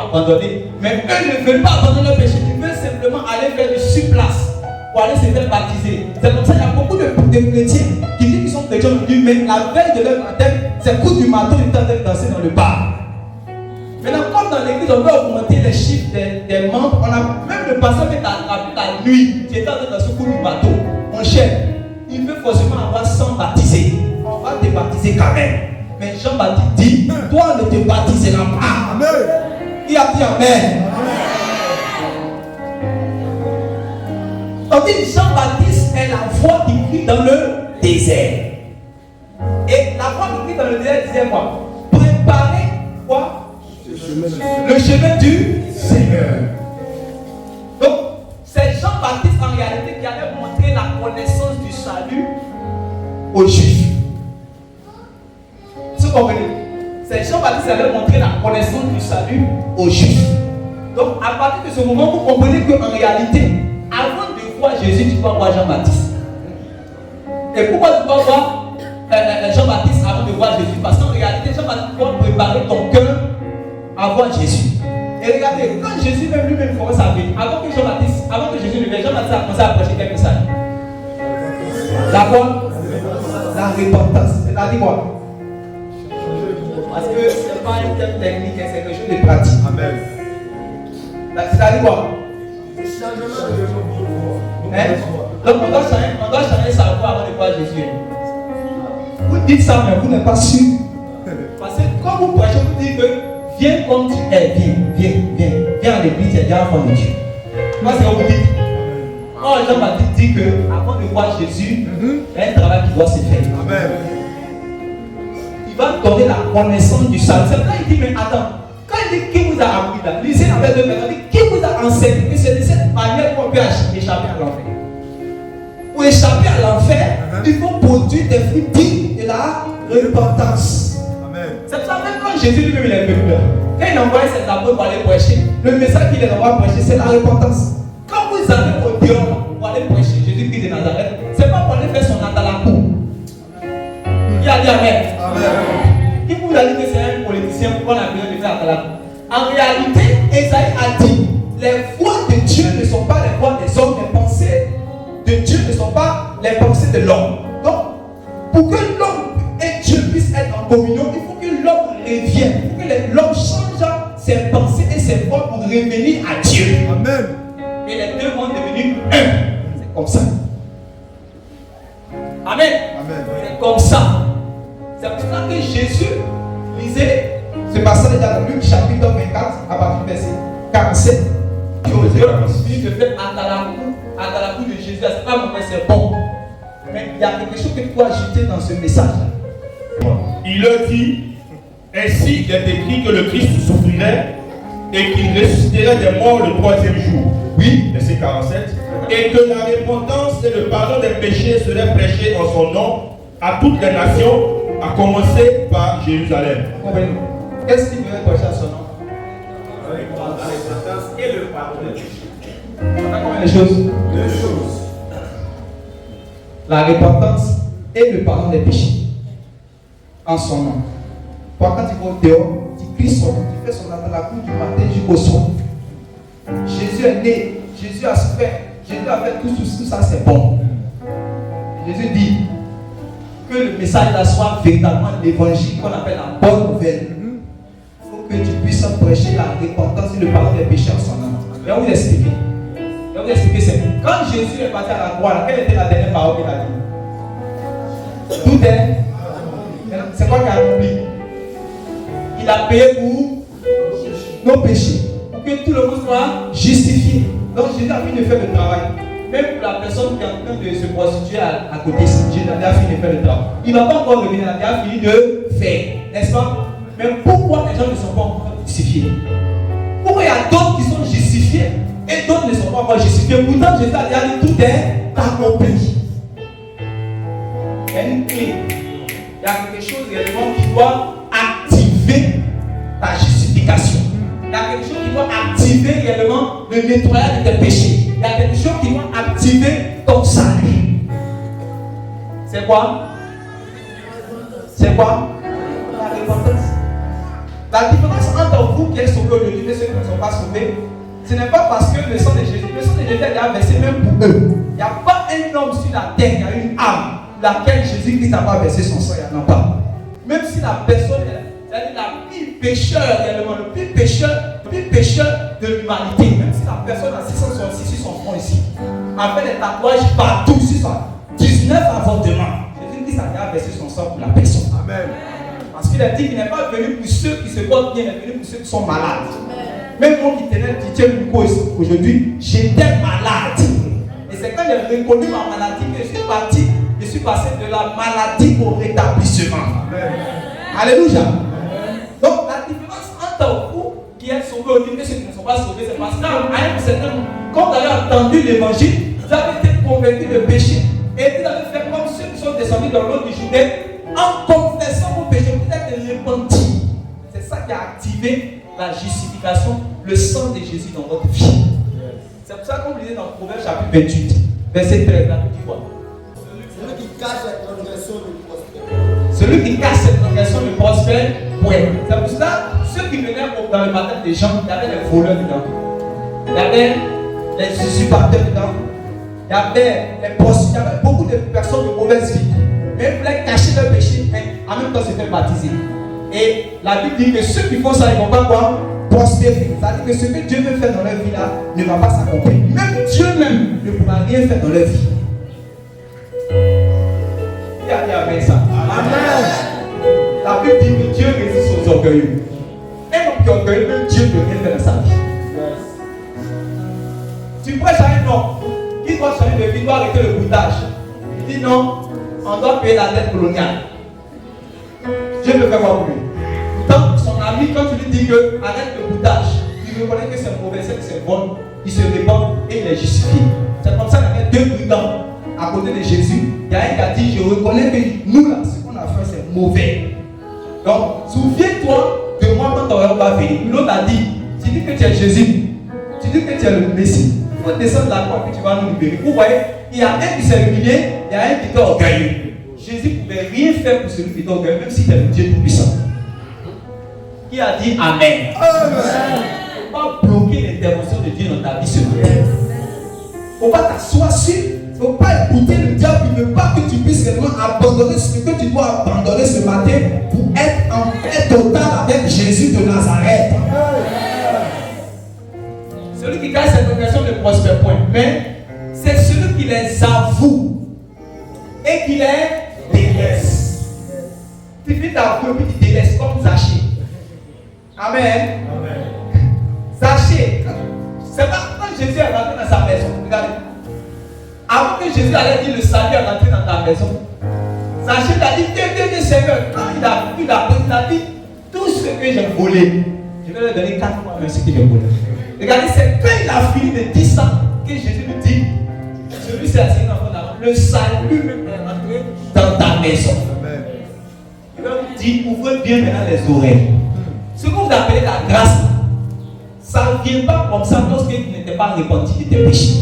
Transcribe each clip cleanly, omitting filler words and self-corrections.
abandonné. Mais eux ne veulent pas abandonner leur péché. Ils veulent simplement aller faire du surplace pour aller se faire baptiser. C'est comme ça qu'il y a beaucoup de chrétiens qui disent qu'ils sont chrétiens aujourd'hui, mais la veille de leur baptême, c'est coup du marteau, ils sont en train de danser dans le bar. Maintenant, comme dans l'église, on veut augmenter les chiffres des membres, on a même le pasteur qui t'a attrapé la nuit, qui était en train de danser au coup du marteau. Mon cher, il veut forcément avoir 100 baptisés. On va te baptiser quand même. Mais Jean-Baptiste dit, toi ne te baptiseras pas. Amen. Il a dit Amen. On dit Jean-Baptiste est la voix qui crie dans le désert. Et la voix qui crie dans le désert disait quoi? Préparez quoi? Le chemin du Seigneur. Donc, c'est Jean-Baptiste en réalité qui avait montré la connaissance du salut aux Juifs. Vous comprenez? C'est Jean-Baptiste qui avait montré la connaissance du salut aux Juifs. Donc, à partir de ce moment, vous comprenez qu'en réalité, avant de voir Jésus, tu dois voir Jean-Baptiste. Et pourquoi tu dois voir Jean-Baptiste avant de voir Jésus? Parce qu'en réalité, Jean-Baptiste doit préparer ton cœur à voir Jésus. Et regardez, quand Jésus même lui-même commence à venir, avant que Jésus ne vienne, Jean-Baptiste a commencé à prêcher quel message? D'accord? La repentance. C'est-à-dire quoi? Parce que ce n'est pas un thème technique, c'est quelque chose de pratique. Amen. C'est-à-dire quoi? Donc on doit changer sa voix avant de voir Jésus. Vous dites ça, mais vous n'êtes pas sûr. Parce que quand vous prêchez, vous dites que viens comme tu es, viens à l'église, tu es déjà enfant de Dieu. Moi, c'est ce que vous dites. Oh, Jean-Baptiste dit que avant de voir Jésus, il y a un travail qui doit se faire. Amen. Il va donner la connaissance du salut. C'est là il dit, mais attends, quand il dit qui vous a appris là, lisez la verset 2, il dit qui vous a enseigné que c'est de cette manière qu'on peut échapper à l'enfer. Pour échapper à l'enfer, il faut produire des fruits dignes de la repentance. Amen. C'est pour ça même quand Jésus lui-même il est venu là, quand il envoie ses apôtres pour aller prêcher, le message qu'il les envoie prêcher, c'est la repentance. Quand vous allez au dehors pour aller prêcher Jésus-Christ de Nazareth, c'est pas pour aller faire son atalakou. Il a dit Amen. Amen. Qui vous a dit que c'est un politicien qu'on a besoin de faire atalakou? En réalité, Esaïe a dit les voix de Dieu ne sont pas les voix des hommes, les pensées de Dieu ne sont pas les pensées de l'homme. Donc, pour que l'homme et Dieu puissent être en communion, il faut que l'homme revienne, il faut que l'homme change ses pensées et ses voix pour revenir à Dieu. Amen. Et les deux vont devenir un. C'est comme ça. Amen. Amen. C'est comme ça. C'est pour ça que Jésus lisait ce passage dans Luc chapitre 24 à partir du verset 47. Il te fait à la coupe de Jésus. C'est pas mon c'est bon. Mais il y a quelque chose que tu dois ajouter dans ce message. Il leur dit, ainsi il est écrit que le Christ souffrirait et qu'il ressusciterait des morts le troisième jour. Oui, verset 47. Et que la repentance et le pardon des péchés seraient prêchés en son nom à toutes les nations, à commencer par Jérusalem. Qu'est-ce qu'il veut prêcher à son nom? La repentance et le pardon des péchés. On a combien de choses? Deux choses. La repentance et le pardon des péchés en son nom. Quand il va au dehors, il crie son nom, il fait son appel à la cour du matin jusqu'au soir. Jésus est né, Jésus a souffert, Jésus a fait tout ça, c'est bon. Jésus dit que le message là soit véritablement l'évangile qu'on appelle la bonne nouvelle. Il faut que tu puisses prêcher la repentance et le pardon des péchés en son nom. Je vais vous expliquer. C'est quand Jésus est parti à la croix, quelle était la dernière parole qu'il a dit? Tout est. C'est quoi qu'il a accompli? Il a payé pour nos péchés, pour que tout le monde soit justifié. Donc Jésus a fini de faire le travail. Même pour la personne qui est en train de se prostituer à côté, Jésus a fini de faire le travail. Il ne va pas encore revenir, il a fini de faire, n'est-ce pas? Mais pourquoi les gens ne sont pas encore justifiés? Pourquoi il y a d'autres qui sont justifiés et d'autres ne sont pas encore justifiés? Pourtant Jésus a dit tout est accompli. Il y a une clé. Il y a quelque chose réellement qui doit activer ta justification. Il y a quelque chose qui doit activer réellement le nettoyage de tes péchés. Il y a quelque chose qui doit activer ton salut. C'est quoi? C'est quoi? La repentance. La différence entre d'entre vous qui êtes sauvés aujourd'hui, mais ceux qui ne sont pas sauvés, ce n'est pas parce que le sang de Jésus est déjà versé même pour eux. Il n'y a pas un homme sur la terre qui a une âme laquelle Jésus-Christ n'a pas versé son sang, il n'y en a pas. Même si la personne est, c'est-à-dire la pire pécheur réellement, le pire pécheur de l'humanité, même si la personne a 666 sur son front ici, a fait des tatouages partout sur ça, 19 avortements, Jésus-Christ a déjà versé son sang pour la personne. Amen. Parce qu'il a dit qu'il n'est pas venu pour ceux qui se portent bien, il est venu pour ceux qui sont malades. Même moi qui tenais le tiens du coup aujourd'hui, j'étais malade. Et c'est quand j'ai reconnu ma maladie que je suis passé de la maladie au rétablissement. Amen. Alléluia. Donc la différence entre vous qui êtes sauvés aujourd'hui et ceux qui ne sont pas sauvés, c'est parce qu'à un certain moment, quand vous avez entendu l'évangile, vous avez été convaincus de péché et vous avez fait comme ceux qui sont descendus dans l'eau du Jourdain en confessant vos péchés, vous êtes repentis. C'est ça qui a activé la justification, le sang de Jésus dans votre vie. C'est pour ça qu'on lisait dans Proverbe chapitre 28, verset 13, là, tu vois. Celui qui cache la transgression ne prospère. Celui qui cache cette transgression ne prospère point. C'est pour ça, ceux qui venaient dans le matin des gens, il y avait les voleurs dedans. Il y avait les usurpateurs dedans. Il y avait beaucoup de personnes de mauvaise vie. Mais ils voulaient cacher leur péché, mais en même temps se faire baptiser. Et la Bible dit que ceux qui font ça, ils ne vont pas quoi? Prospérer. C'est-à-dire que ce que Dieu veut faire dans leur vie là ne va pas s'accomplir. Même Dieu même ne pourra rien faire dans leur vie. Il y a avec ça. Amen. La Bible dit que Dieu résiste aux orgueilleux. Un homme qui est orgueilleux, même Dieu ne peut rien faire dans sa vie. Tu prêches à un homme qui doit changer de vie, doit arrêter le boutage. Il dit non, on doit payer la dette coloniale. Dieu ne fait pas pour lui. Pourtant, son ami, quand tu lui dis que arrête le boutage, il reconnaît que c'est mauvais, que c'est bon, il se répand et il est justifié. C'est comme ça qu'il y avait deux brigand à côté de Jésus. Il y a un qui a dit, je reconnais que nous là, ce qu'on a fait c'est mauvais. Donc, souviens-toi de moi quand ton heure va venir. L'autre a dit, tu dis que tu es Jésus, tu dis que tu es le Messie. Il faut descendre de la croix et tu vas nous libérer. Vous voyez, il y a un qui s'est humilié, il y a un qui était orgueilleux. Jésus ne pouvait rien faire pour celui qui était orgueilleux, même s'il était le Dieu tout-puissant. Qui a dit Amen. Il ne faut pas bloquer l'intervention de Dieu dans ta vie ce matin. Il ne faut pas t'asseoir dessus. Il ne faut pas écouter le diable. Il ne veut pas que tu puisses réellement abandonner ce que tu dois abandonner ce matin pour être en paix totale avec Jésus de Nazareth. Celui qui cache cette progression ne prospère point. Mais c'est celui qui les avoue et qui les délaisse. Tu finis d'avouer et tu délaisses comme Zachée. Amen. Zachée, c'est pas quand Jésus est rentré dans sa maison. Regardez. Avant que Jésus allait dire le salut est rentré dans ta maison, Zachée t'a dit Dieu, Seigneur. Quand il a dit tout ce que j'ai volé, je vais lui donner 4 fois même ce que j'ai volé. Regardez, c'est quand il a fini de dire ça que Jésus lui dit celui-ci a signé dans ton avant. Le salut même est rentré dans ta maison. Il va vous dire ouvrez bien maintenant les oreilles. Ce que vous appelez la grâce, ça ne vient pas comme ça lorsque tu n'étais pas repenti de tes péchés.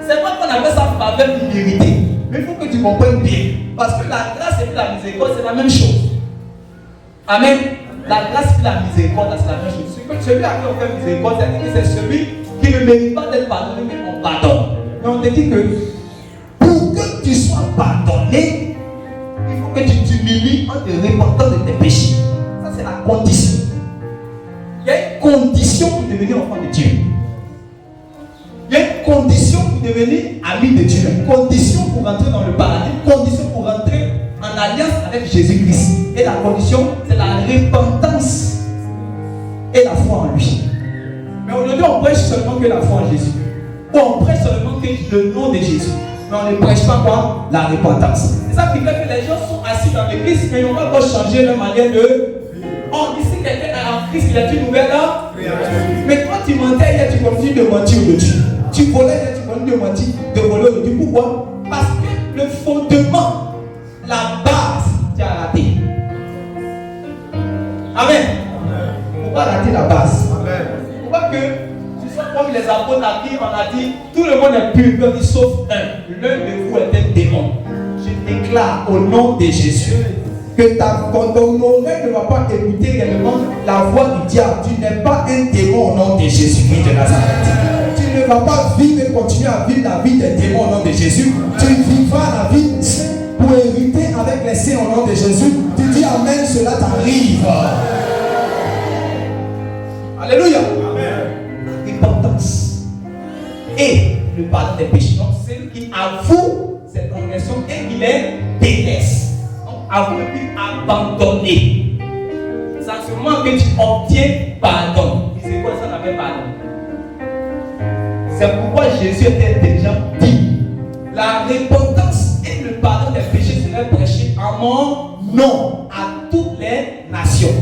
C'est pas qu'on appelle ça faveur d'immérité. Mais il faut que tu comprennes bien. Parce que la grâce et la miséricorde, c'est la même chose. Amen. La grâce et la miséricorde, c'est la même chose. Celui à qui on fait miséricorde, c'est celui qui ne mérite pas d'être pardonné, mais on pardonne. Mais on te dit que pour que tu sois pardonné, il faut que tu t'humilies en te repentant de tes péchés. Ça, c'est la condition. Il y a une condition pour devenir enfant de Dieu. Il y a une condition pour devenir ami de Dieu. Une condition pour rentrer dans le paradis. Une condition pour rentrer en alliance avec Jésus-Christ. Et la condition, c'est la repentance et la foi en lui. Mais aujourd'hui, on prêche seulement que la foi en Jésus. Ou on prêche seulement que le nom de Jésus. Mais on ne prêche pas quoi? La repentance. C'est ça qui fait que les gens sont assis dans l'église mais ils n'ont pas encore changé leur manière de... On dit si quelqu'un est en Christ, il a une nouvelle mais quand tu mentais hier, tu continues de mentir aujourd'hui. Tu volais hier, tu continues de mentir, de voler aujourd'hui. Pourquoi? Parce que le fondement, la base, tu as raté. Amen. Il ne faut pas rater la base. Amen. Il ne faut pas que tu sois comme les apôtres à qui on a dit tout le monde est pur, sauf un. L'un de vous est un démon. Je déclare au nom de Jésus que ton oreille ne va pas écouter réellement la voix du diable. Tu n'es pas un démon au nom de Jésus-Christ de Nazareth. Tu ne vas pas vivre et continuer à vivre la vie des démons au nom de Jésus. Tu vivras la vie pour hériter avec les saints au nom de Jésus. Tu dis Amen, cela t'arrive. Alléluia. Amen. L'importance et le pardon des péchés. Donc, celui qui avoue cette transgression et qui les délaisse. Donc, avoue et puis abandonner. C'est à ce moment que tu obtiens pardon. C'est quoi ça, on appelle pardon? C'est pourquoi Jésus était déjà dit la repentance et le pardon des péchés seraient prêchés en mon nom à toutes les nations.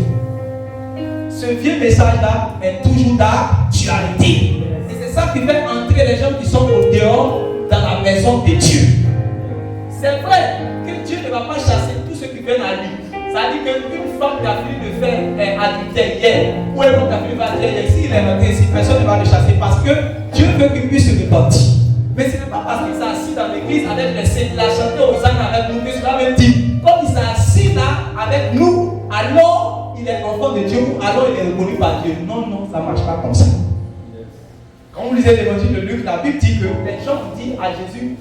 Ce vieux message-là est toujours d'actualité. Et c'est ça qui fait entrer les gens qui sont au dehors dans la maison de Dieu. C'est vrai que Dieu ne va pas chasser tous ceux qui viennent à lui. Ça dit qu'une femme qui a fini de faire adultère hier, ou un homme qui a fini de faire hier, s'il est rentré ici, personne ne va le chasser parce que Dieu veut qu'il puisse se repentir. Mais ce n'est pas parce qu'il s'est assis dans l'église avec les saints, il a chanté aux âmes avec nous, que cela veut dire, comme il s'est assis là avec nous, alors il est enfant de Dieu, alors il est reconnu par Dieu. Non, non, ça ne marche pas comme ça. Quand vous lisez l'évangile de Luc, la Bible dit que les gens vont dire à Jésus,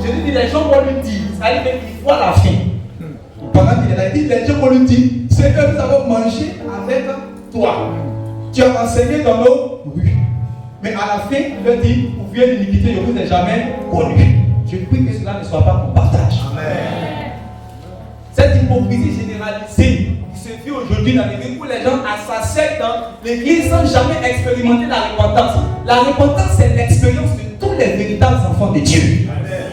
Jésus dit, les gens vont lui dire, ça veut dire qu'il voit la fin. Pendant qu'il est là, il dit, les gens vont lui dire, c'est que nous avons mangé avec toi. Tu as enseigné dans nos rues. Mais à la fin, il leur dit, vous venez d'iniquité, je ne vous ai jamais connu. Je prie que cela ne soit pas mon partage. Amen. Cette hypocrisie généralisée qui se fait aujourd'hui dans l'église où les gens s'assèdent dans l'église sans jamais expérimenter la repentance. La repentance, c'est l'expérience de tous les véritables enfants de Dieu. Amen.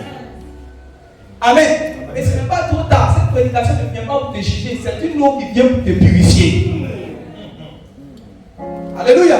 Amen. Mais ce n'est pas trop tard. Cette prédication ne vient pas pour te juger. C'est une eau qui vient pour te purifier. Alléluia.